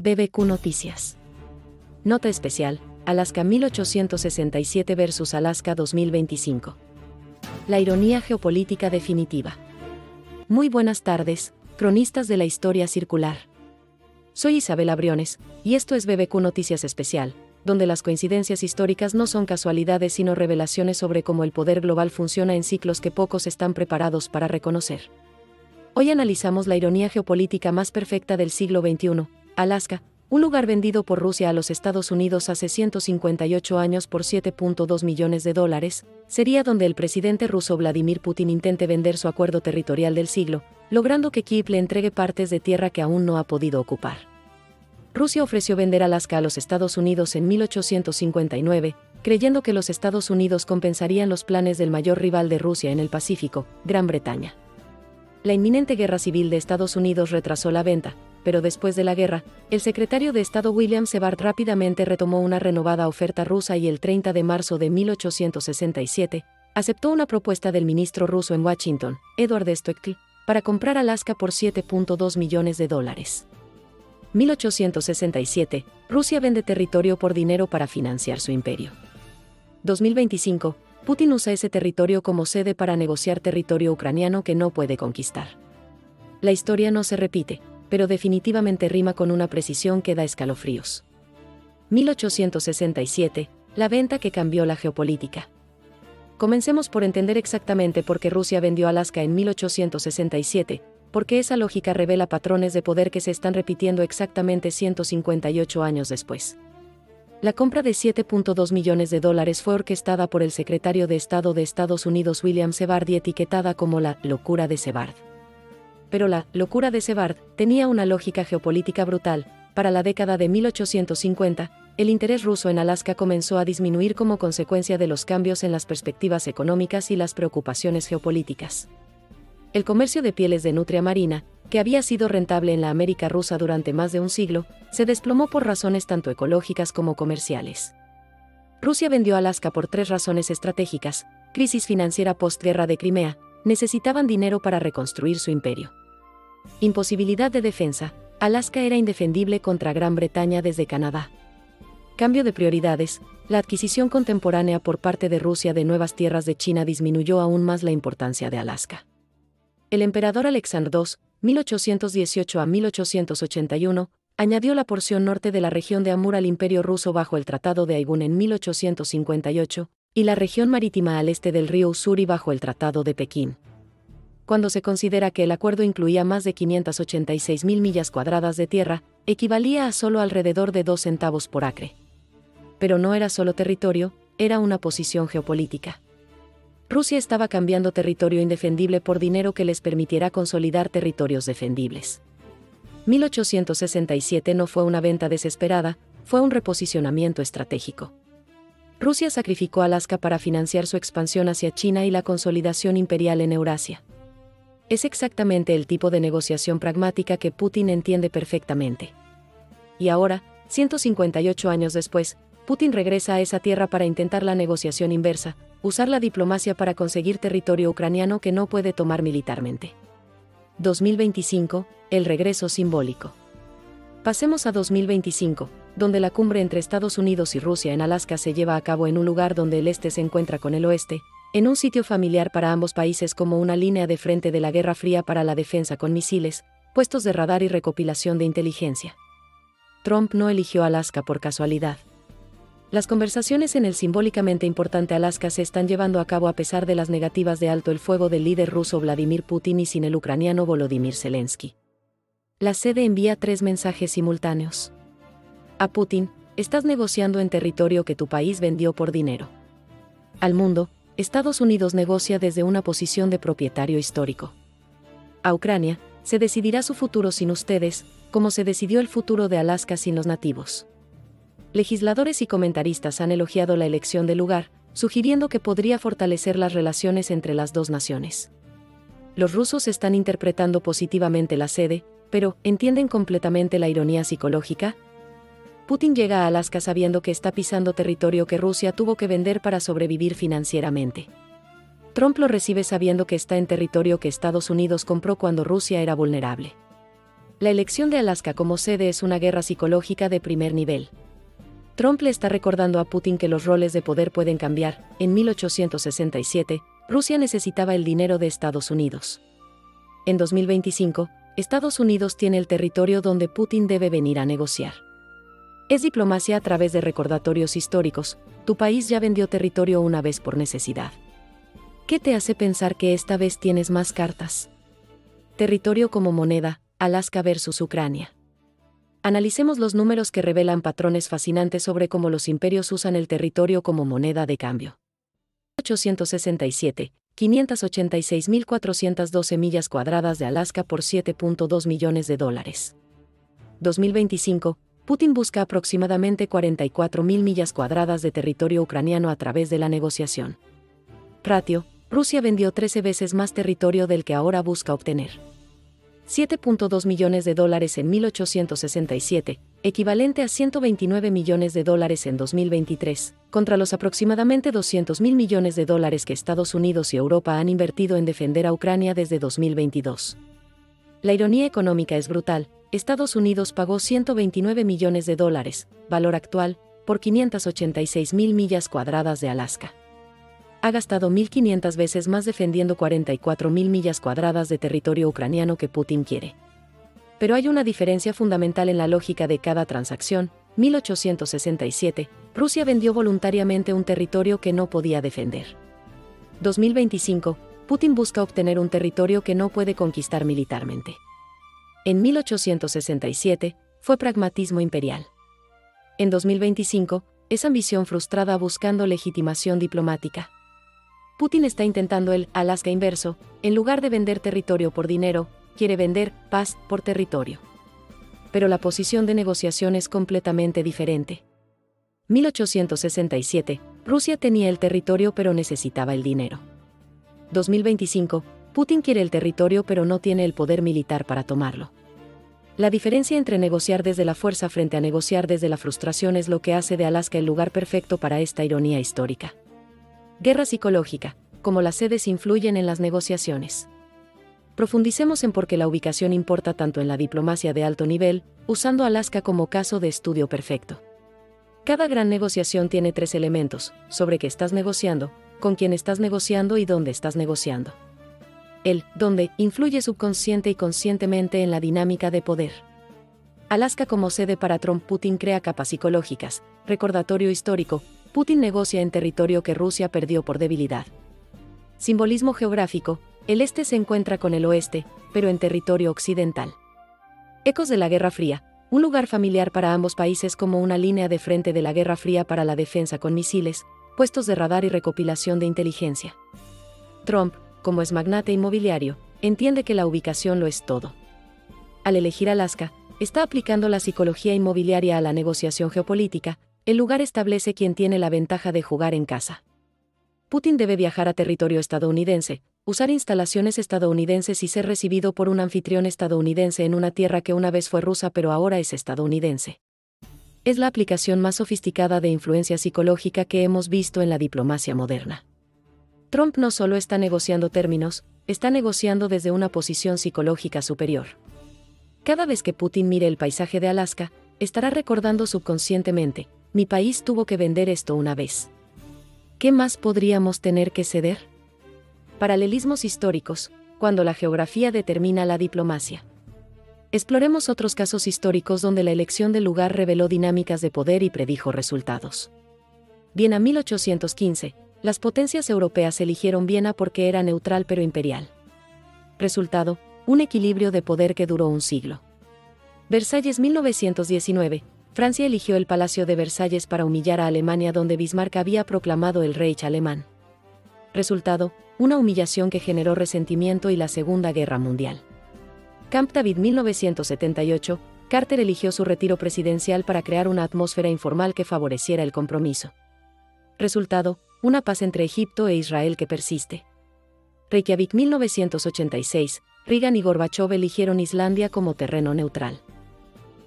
BBQ Noticias. Nota especial, Alaska 1867 versus Alaska 2025. La ironía geopolítica definitiva. Muy buenas tardes, cronistas de la historia circular. Soy Isabela Briones, y esto es BBQ Noticias Especial, donde las coincidencias históricas no son casualidades sino revelaciones sobre cómo el poder global funciona en ciclos que pocos están preparados para reconocer. Hoy analizamos la ironía geopolítica más perfecta del siglo XXI, Alaska, un lugar vendido por Rusia a los Estados Unidos hace 158 años por $7.2 millones, sería donde el presidente ruso Vladimir Putin intente vender su acuerdo territorial del siglo, logrando que Kiev le entregue partes de tierra que aún no ha podido ocupar. Rusia ofreció vender Alaska a los Estados Unidos en 1859, creyendo que los Estados Unidos compensarían los planes del mayor rival de Rusia en el Pacífico, Gran Bretaña. La inminente guerra civil de Estados Unidos retrasó la venta, pero después de la guerra, el secretario de Estado William Seward rápidamente retomó una renovada oferta rusa y el 30 de marzo de 1867, aceptó una propuesta del ministro ruso en Washington, Edward Stoeckel, para comprar Alaska por $7.2 millones. 1867, Rusia vende territorio por dinero para financiar su imperio. 2025, Putin usa ese territorio como sede para negociar territorio ucraniano que no puede conquistar. La historia no se repite, pero definitivamente rima con una precisión que da escalofríos. 1867, la venta que cambió la geopolítica. Comencemos por entender exactamente por qué Rusia vendió Alaska en 1867, porque esa lógica revela patrones de poder que se están repitiendo exactamente 158 años después. La compra de $7.2 millones fue orquestada por el secretario de Estado de Estados Unidos William Seward y etiquetada como la locura de Seward. Pero la locura de Seward tenía una lógica geopolítica brutal. Para la década de 1850, el interés ruso en Alaska comenzó a disminuir como consecuencia de los cambios en las perspectivas económicas y las preocupaciones geopolíticas. El comercio de pieles de nutria marina, que había sido rentable en la América rusa durante más de un siglo, se desplomó por razones tanto ecológicas como comerciales. Rusia vendió Alaska por tres razones estratégicas: crisis financiera postguerra de Crimea, necesitaban dinero para reconstruir su imperio. Imposibilidad de defensa, Alaska era indefendible contra Gran Bretaña desde Canadá. Cambio de prioridades, la adquisición contemporánea por parte de Rusia de nuevas tierras de China disminuyó aún más la importancia de Alaska. El emperador Alexandre II, 1818 a 1881, añadió la porción norte de la región de Amur al Imperio ruso bajo el Tratado de Aigun en 1858, y la región marítima al este del río Ussuri bajo el Tratado de Pekín. Cuando se considera que el acuerdo incluía más de 586.000 millas cuadradas de tierra, equivalía a solo alrededor de 2 centavos por acre. Pero no era solo territorio, era una posición geopolítica. Rusia estaba cambiando territorio indefendible por dinero que les permitiera consolidar territorios defendibles. 1867 no fue una venta desesperada, fue un reposicionamiento estratégico. Rusia sacrificó Alaska para financiar su expansión hacia China y la consolidación imperial en Eurasia. Es exactamente el tipo de negociación pragmática que Putin entiende perfectamente. Y ahora, 158 años después, Putin regresa a esa tierra para intentar la negociación inversa, usar la diplomacia para conseguir territorio ucraniano que no puede tomar militarmente. 2025, el regreso simbólico. Pasemos a 2025, donde la cumbre entre Estados Unidos y Rusia en Alaska se lleva a cabo en un lugar donde el este se encuentra con el oeste, en un sitio familiar para ambos países como una línea de frente de la Guerra Fría para la defensa con misiles, puestos de radar y recopilación de inteligencia. Trump no eligió Alaska por casualidad. Las conversaciones en el simbólicamente importante Alaska se están llevando a cabo a pesar de las negativas de alto el fuego del líder ruso Vladimir Putin y sin el ucraniano Volodymyr Zelensky. La sede envía 3 mensajes simultáneos. A Putin, estás negociando en territorio que tu país vendió por dinero. Al mundo, Estados Unidos negocia desde una posición de propietario histórico. A Ucrania, se decidirá su futuro sin ustedes, como se decidió el futuro de Alaska sin los nativos. Legisladores y comentaristas han elogiado la elección del lugar, sugiriendo que podría fortalecer las relaciones entre las dos naciones. Los rusos están interpretando positivamente la sede, pero ¿entienden completamente la ironía psicológica? Putin llega a Alaska sabiendo que está pisando territorio que Rusia tuvo que vender para sobrevivir financieramente. Trump lo recibe sabiendo que está en territorio que Estados Unidos compró cuando Rusia era vulnerable. La elección de Alaska como sede es una guerra psicológica de primer nivel. Trump le está recordando a Putin que los roles de poder pueden cambiar. En 1867, Rusia necesitaba el dinero de Estados Unidos. En 2025, Estados Unidos tiene el territorio donde Putin debe venir a negociar. Es diplomacia a través de recordatorios históricos. Tu país ya vendió territorio una vez por necesidad. ¿Qué te hace pensar que esta vez tienes más cartas? Territorio como moneda, Alaska versus Ucrania. Analicemos los números que revelan patrones fascinantes sobre cómo los imperios usan el territorio como moneda de cambio. 867, 586.412 millas cuadradas de Alaska por $7.2 millones. 2025, Putin busca aproximadamente 44.000 millas cuadradas de territorio ucraniano a través de la negociación. Ratio, Rusia vendió 13 veces más territorio del que ahora busca obtener. $7.2 millones en 1867, equivalente a $129 millones en 2023, contra los aproximadamente $200.000 millones que Estados Unidos y Europa han invertido en defender a Ucrania desde 2022. La ironía económica es brutal. Estados Unidos pagó $129 millones, valor actual, por 586.000 millas cuadradas de Alaska. Ha gastado 1.500 veces más defendiendo 44.000 millas cuadradas de territorio ucraniano que Putin quiere. Pero hay una diferencia fundamental en la lógica de cada transacción. 1867, Rusia vendió voluntariamente un territorio que no podía defender. 2025, Putin busca obtener un territorio que no puede conquistar militarmente. En 1867, fue pragmatismo imperial. En 2025, es ambición frustrada buscando legitimación diplomática. Putin está intentando el Alaska inverso. En lugar de vender territorio por dinero, quiere vender paz por territorio. Pero la posición de negociación es completamente diferente. 1867, Rusia tenía el territorio pero necesitaba el dinero. 2025, Putin quiere el territorio pero no tiene el poder militar para tomarlo. La diferencia entre negociar desde la fuerza frente a negociar desde la frustración es lo que hace de Alaska el lugar perfecto para esta ironía histórica. Guerra psicológica, cómo las sedes influyen en las negociaciones. Profundicemos en por qué la ubicación importa tanto en la diplomacia de alto nivel, usando Alaska como caso de estudio perfecto. Cada gran negociación tiene 3 elementos: sobre qué estás negociando, con quién estás negociando y dónde estás negociando. El dónde influye subconsciente y conscientemente en la dinámica de poder. Alaska como sede para Trump. Putin crea capas psicológicas. Recordatorio histórico. Putin negocia en territorio que Rusia perdió por debilidad. Simbolismo geográfico. El este se encuentra con el oeste, pero en territorio occidental. Ecos de la Guerra Fría. Un lugar familiar para ambos países como una línea de frente de la Guerra Fría para la defensa con misiles, puestos de radar y recopilación de inteligencia. Trump, como es magnate inmobiliario, entiende que la ubicación lo es todo. Al elegir Alaska, está aplicando la psicología inmobiliaria a la negociación geopolítica. El lugar establece quién tiene la ventaja de jugar en casa. Putin debe viajar a territorio estadounidense, usar instalaciones estadounidenses y ser recibido por un anfitrión estadounidense en una tierra que una vez fue rusa pero ahora es estadounidense. Es la aplicación más sofisticada de influencia psicológica que hemos visto en la diplomacia moderna. Trump no solo está negociando términos, está negociando desde una posición psicológica superior. Cada vez que Putin mire el paisaje de Alaska, estará recordando subconscientemente: mi país tuvo que vender esto una vez. ¿Qué más podríamos tener que ceder? Paralelismos históricos, cuando la geografía determina la diplomacia. Exploremos otros casos históricos donde la elección del lugar reveló dinámicas de poder y predijo resultados. Viena 1815, las potencias europeas eligieron Viena porque era neutral pero imperial. Resultado, un equilibrio de poder que duró un siglo. Versalles 1919, Francia eligió el Palacio de Versalles para humillar a Alemania donde Bismarck había proclamado el Reich alemán. Resultado, una humillación que generó resentimiento y la Segunda Guerra Mundial. Camp David 1978, Carter eligió su retiro presidencial para crear una atmósfera informal que favoreciera el compromiso. Resultado, una paz entre Egipto e Israel que persiste. Reykjavik 1986, Reagan y Gorbachev eligieron Islandia como terreno neutral.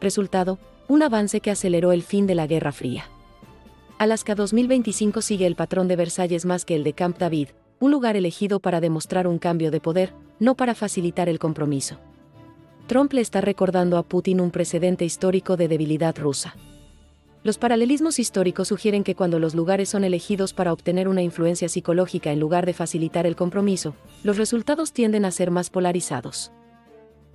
Resultado, un avance que aceleró el fin de la Guerra Fría. Alaska 2025 sigue el patrón de Versalles más que el de Camp David, un lugar elegido para demostrar un cambio de poder, no para facilitar el compromiso. Trump le está recordando a Putin un precedente histórico de debilidad rusa. Los paralelismos históricos sugieren que cuando los lugares son elegidos para obtener una influencia psicológica en lugar de facilitar el compromiso, los resultados tienden a ser más polarizados.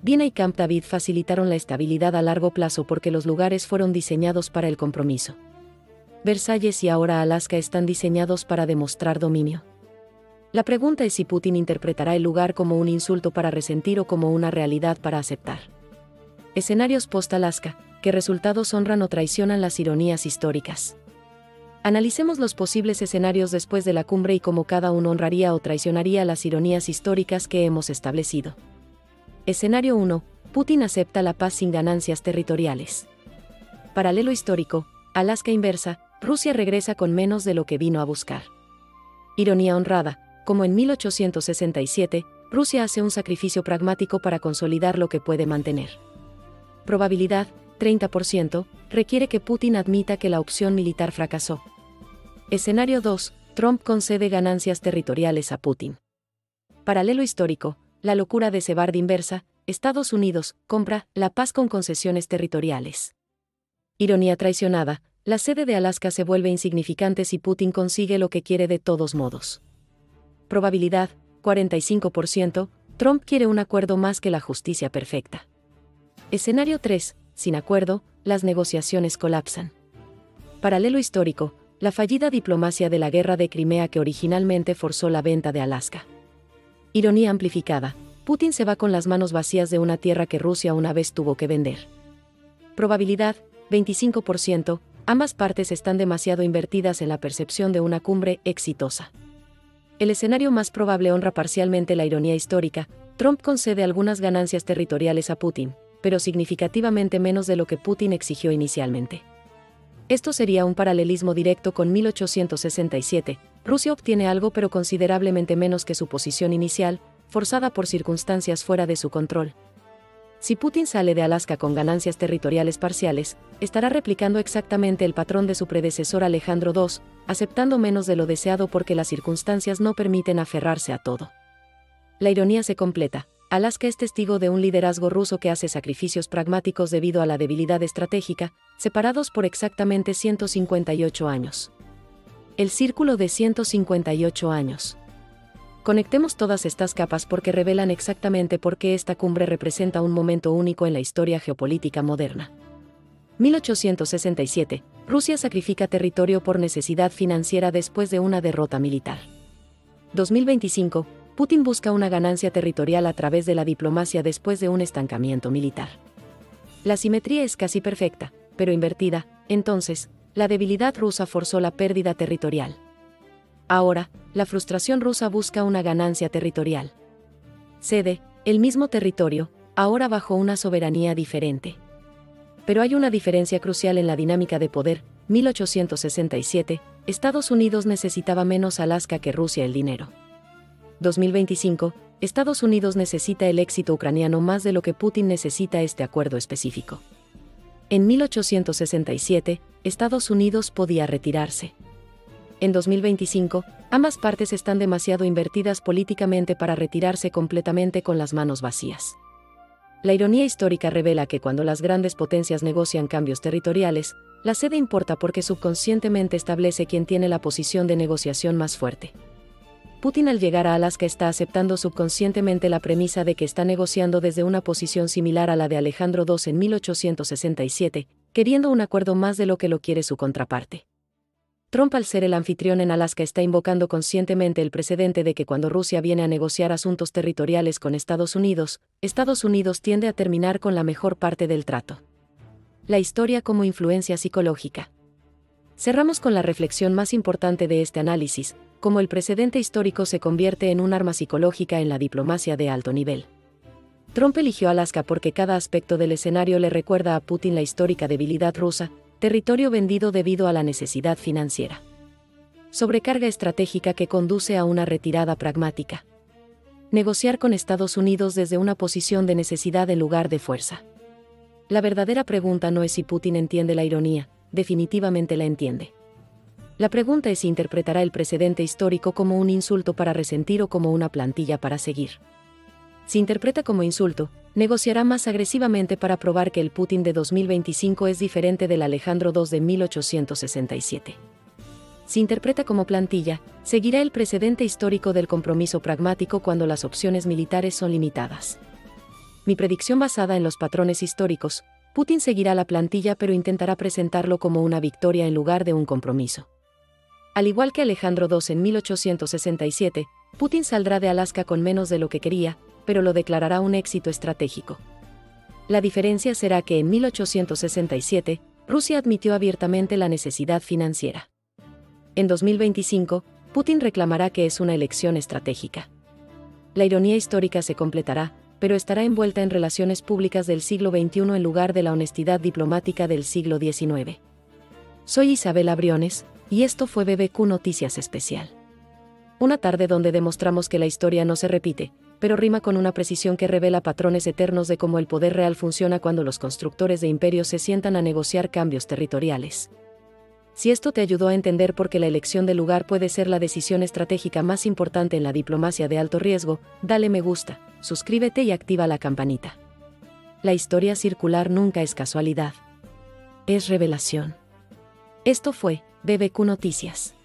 Viena y Camp David facilitaron la estabilidad a largo plazo porque los lugares fueron diseñados para el compromiso. Versalles y ahora Alaska están diseñados para demostrar dominio. La pregunta es si Putin interpretará el lugar como un insulto para resentir o como una realidad para aceptar. Escenarios post-Alaska: ¿qué resultados honran o traicionan las ironías históricas? Analicemos los posibles escenarios después de la cumbre y cómo cada uno honraría o traicionaría las ironías históricas que hemos establecido. Escenario 1. Putin acepta la paz sin ganancias territoriales. Paralelo histórico: Alaska inversa, Rusia regresa con menos de lo que vino a buscar. Ironía honrada: como en 1867, Rusia hace un sacrificio pragmático para consolidar lo que puede mantener. Probabilidad: 30%, requiere que Putin admita que la opción militar fracasó. Escenario 2. Trump concede ganancias territoriales a Putin. Paralelo histórico: la locura de Sebard inversa, Estados Unidos compra la paz con concesiones territoriales. Ironía traicionada: la sede de Alaska se vuelve insignificante si Putin consigue lo que quiere de todos modos. Probabilidad: 45%, Trump quiere un acuerdo más que la justicia perfecta. Escenario 3. Sin acuerdo, las negociaciones colapsan. Paralelo histórico: la fallida diplomacia de la guerra de Crimea que originalmente forzó la venta de Alaska. Ironía amplificada: Putin se va con las manos vacías de una tierra que Rusia una vez tuvo que vender. Probabilidad: 25%, ambas partes están demasiado invertidas en la percepción de una cumbre exitosa. El escenario más probable honra parcialmente la ironía histórica: Trump concede algunas ganancias territoriales a Putin, pero significativamente menos de lo que Putin exigió inicialmente. Esto sería un paralelismo directo con 1867, Rusia obtiene algo pero considerablemente menos que su posición inicial, forzada por circunstancias fuera de su control. Si Putin sale de Alaska con ganancias territoriales parciales, estará replicando exactamente el patrón de su predecesor Alejandro II, aceptando menos de lo deseado porque las circunstancias no permiten aferrarse a todo. La ironía se completa: Alaska es testigo de un liderazgo ruso que hace sacrificios pragmáticos debido a la debilidad estratégica, separados por exactamente 158 años. El círculo de 158 años. Conectemos todas estas capas porque revelan exactamente por qué esta cumbre representa un momento único en la historia geopolítica moderna. 1867. Rusia sacrifica territorio por necesidad financiera después de una derrota militar. 2025. Putin busca una ganancia territorial a través de la diplomacia después de un estancamiento militar. La simetría es casi perfecta, pero invertida. Entonces, la debilidad rusa forzó la pérdida territorial. Ahora, la frustración rusa busca una ganancia territorial. Cede el mismo territorio, ahora bajo una soberanía diferente. Pero hay una diferencia crucial en la dinámica de poder. 1867, Estados Unidos necesitaba menos Alaska que Rusia el dinero. 2025, Estados Unidos necesita el éxito ucraniano más de lo que Putin necesita este acuerdo específico. En 1867, Estados Unidos podía retirarse. En 2025, ambas partes están demasiado invertidas políticamente para retirarse completamente con las manos vacías. La ironía histórica revela que cuando las grandes potencias negocian cambios territoriales, la sede importa porque subconscientemente establece quién tiene la posición de negociación más fuerte. Putin al llegar a Alaska está aceptando subconscientemente la premisa de que está negociando desde una posición similar a la de Alejandro II en 1867, queriendo un acuerdo más de lo que lo quiere su contraparte. Trump, al ser el anfitrión en Alaska, está invocando conscientemente el precedente de que cuando Rusia viene a negociar asuntos territoriales con Estados Unidos tiende a terminar con la mejor parte del trato. La historia como influencia psicológica. Cerramos con la reflexión más importante de este análisis: cómo el precedente histórico se convierte en un arma psicológica en la diplomacia de alto nivel. Trump eligió Alaska porque cada aspecto del escenario le recuerda a Putin la histórica debilidad rusa, territorio vendido debido a la necesidad financiera. Sobrecarga estratégica que conduce a una retirada pragmática. Negociar con Estados Unidos desde una posición de necesidad en lugar de fuerza. La verdadera pregunta no es si Putin entiende la ironía, definitivamente la entiende. La pregunta es si interpretará el precedente histórico como un insulto para resentir o como una plantilla para seguir. Si interpreta como insulto, negociará más agresivamente para probar que el Putin de 2025 es diferente del Alejandro II de 1867. Si interpreta como plantilla, seguirá el precedente histórico del compromiso pragmático cuando las opciones militares son limitadas. Mi predicción basada en los patrones históricos, Putin seguirá la plantilla pero intentará presentarlo como una victoria en lugar de un compromiso. Al igual que Alejandro II en 1867, Putin saldrá de Alaska con menos de lo que quería, pero lo declarará un éxito estratégico. La diferencia será que en 1867, Rusia admitió abiertamente la necesidad financiera. En 2025, Putin reclamará que es una elección estratégica. La ironía histórica se completará, pero estará envuelta en relaciones públicas del siglo XXI en lugar de la honestidad diplomática del siglo XIX. Soy Isabela Briones, y esto fue BBQ Noticias Especial. Una tarde donde demostramos que la historia no se repite, pero rima con una precisión que revela patrones eternos de cómo el poder real funciona cuando los constructores de imperios se sientan a negociar cambios territoriales. Si esto te ayudó a entender por qué la elección del lugar puede ser la decisión estratégica más importante en la diplomacia de alto riesgo, dale me gusta, suscríbete y activa la campanita. La historia circular nunca es casualidad. Es revelación. Esto fue BBQ Noticias.